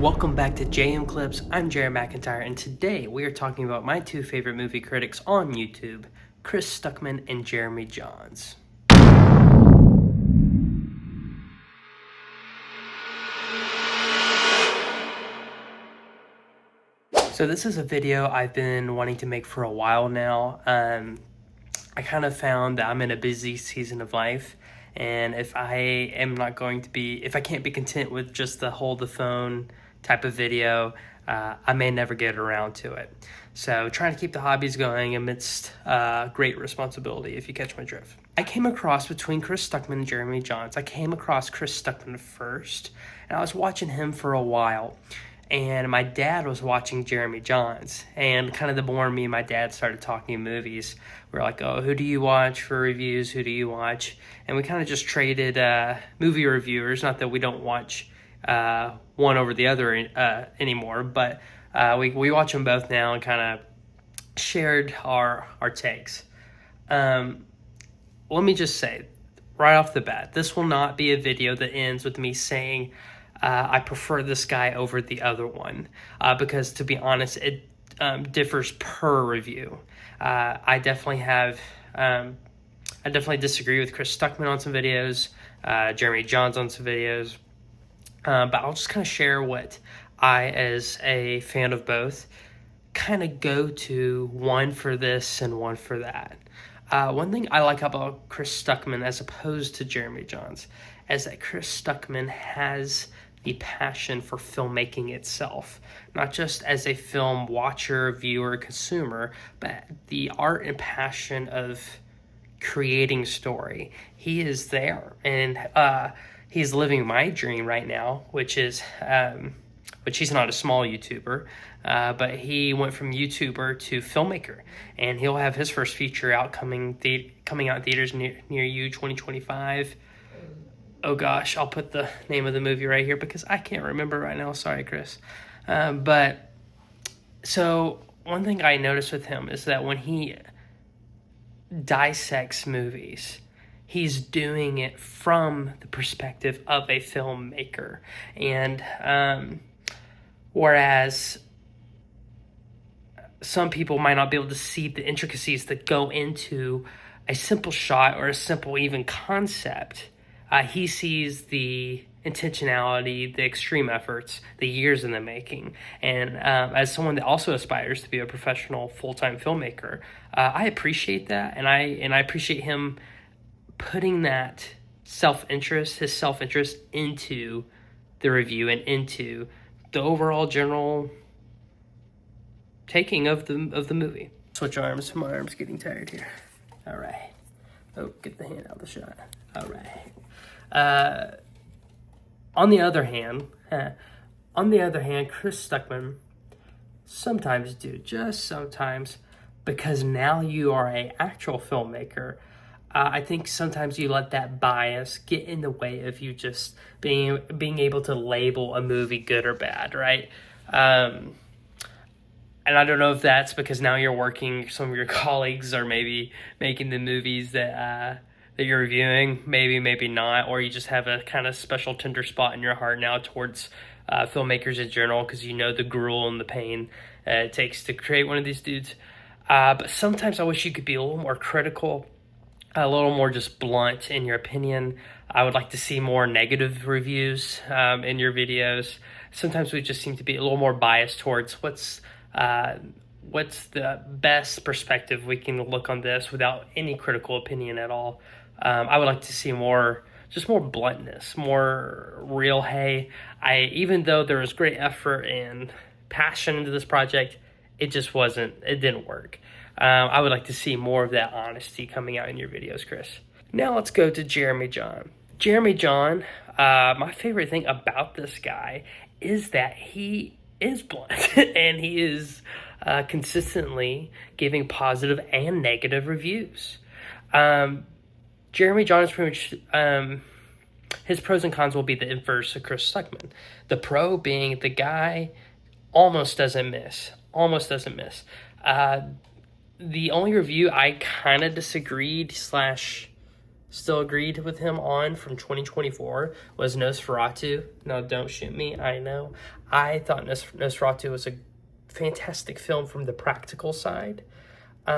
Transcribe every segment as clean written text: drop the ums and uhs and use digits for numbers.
Welcome back to JM Clips. I'm Jared McIntyre, and today we are talking about my two favorite movie critics on YouTube, Chris Stuckmann and Jeremy Jahns. So this is a video I've been wanting to make for a while now. I kind of found that I'm in a busy season of life, and if I can't be content with just the hold the phone type of video, I may never get around to it. So trying to keep the hobbies going amidst great responsibility, if you catch my drift. I came across, between Chris Stuckmann and Jeremy Jahns, I came across Chris Stuckmann first, and I was watching him for a while. And my dad was watching Jeremy Jahns, and kind of the more me and my dad started talking movies, we were like, oh, who do you watch for reviews? Who do you watch? And we kind of just traded movie reviewers. Not that we don't watch one over the other anymore, but we watch them both now and kind of shared our takes. Let me just say, right off the bat, this will not be a video that ends with me saying I prefer this guy over the other one, because to be honest, it differs per review. I definitely disagree with Chris Stuckmann on some videos, Jeremy Jahns on some videos, but I'll just kind of share what I, as a fan of both, kind of go to, one for this and one for that. One thing I like about Chris Stuckmann as opposed to Jeremy Jahns is that Chris Stuckmann has the passion for filmmaking itself, not just as a film watcher, viewer, consumer, but the art and passion of creating story. He is there, and he's living my dream right now, which is, which he's not a small YouTuber, but he went from YouTuber to filmmaker, and he'll have his first feature out coming out in theaters near you, 2025. Oh gosh, I'll put the name of the movie right here because I can't remember right now. Sorry, Chris. But so one thing I noticed with him is that when he dissects movies, he's doing it from the perspective of a filmmaker. And whereas some people might not be able to see the intricacies that go into a simple shot or a simple even concept, he sees the intentionality, the extreme efforts, the years in the making. And as someone that also aspires to be a professional full-time filmmaker, I appreciate that, and I appreciate him putting that his self-interest into the review and into the overall general taking of the movie. Switch arms. My arm's getting tired here. All right. Oh, get the hand out of the shot. All right. On the other hand, Chris Stuckmann sometimes, just sometimes, because now you are an actual filmmaker, I think sometimes you let that bias get in the way of you just being able to label a movie good or bad, right? And I don't know if that's because now you're working, some of your colleagues are maybe making the movies that you're reviewing, maybe not, or you just have a kind of special tender spot in your heart now towards filmmakers in general because you know the gruel and the pain it takes to create one of these dudes. But sometimes I wish you could be a little more critical, a little more just blunt in your opinion. I would like to see more negative reviews in your videos. Sometimes we just seem to be a little more biased towards what's the best perspective we can look on this without any critical opinion at all. I would like to see more bluntness, more real, hey, even though there was great effort and passion into this project, it didn't work. I would like to see more of that honesty coming out in your videos, Chris. Now let's go to Jeremy Jahns. Jeremy Jahns, my favorite thing about this guy is that he is blunt and he is consistently giving positive and negative reviews. Jeremy Jahns, pretty much, his pros and cons will be the inverse of Chris Stuckmann. The pro being the guy almost doesn't miss. The only review I kind of disagreed / still agreed with him on from 2024 was Nosferatu. No, don't shoot me, I know. I thought Nosferatu was a fantastic film from the practical side. We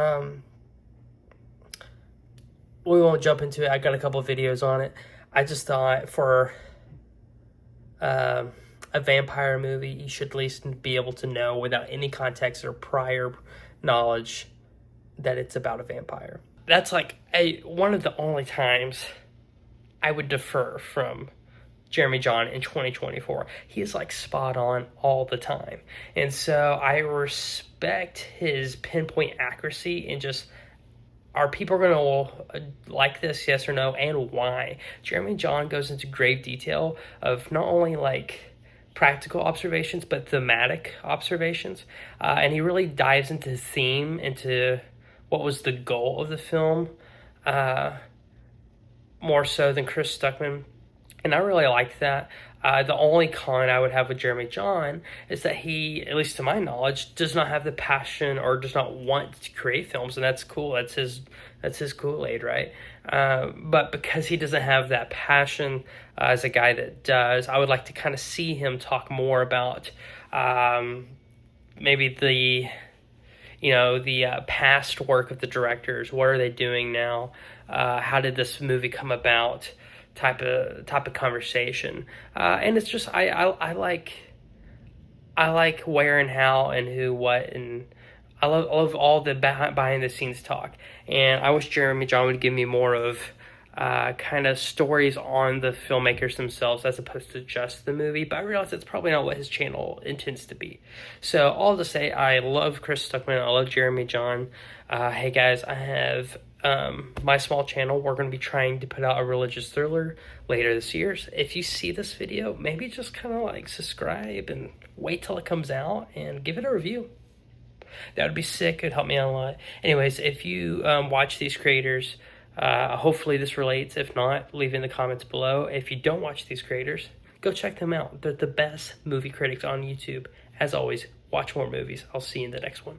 won't jump into it. I got a couple of videos on it. I just thought for a vampire movie, you should at least be able to know without any context or prior knowledge that it's about a vampire. That's like one of the only times I would defer from Jeremy Jahns in 2024. He is like spot on all the time. And so I respect his pinpoint accuracy and just, are people going to like this, yes or no, and why? Jeremy Jahns goes into grave detail of not only like practical observations, but thematic observations. And he really dives into theme, into what was the goal of the film, more so than Chris Stuckmann. And I really like that. The only con I would have with Jeremy Jahns is that he, at least to my knowledge, does not have the passion or does not want to create films, and that's cool. That's his Kool-Aid, right? But because he doesn't have that passion as a guy that does, I would like to kind of see him talk more about maybe the past work of the directors. What are they doing now? How did this movie come about? Type of conversation, and it's just I like where and how and who, what, and I love all the behind the scenes talk. And I wish Jeremy Jahns would give me more of kind of stories on the filmmakers themselves as opposed to just the movie. But I realize that's probably not what his channel intends to be. So all to say, I love Chris Stuckmann. I love Jeremy Jahns. Hey guys, I have my small channel. We're going to be trying to put out a religious thriller later this year. So if you see this video, maybe just kind of like subscribe and wait till it comes out and give it a review. That would be sick. It'd help me out a lot. Anyways, if you watch these creators, hopefully this relates. If not, leave it in the comments below. If you don't watch these creators, go check them out. They're the best movie critics on YouTube. As always, watch more movies. I'll see you in the next one.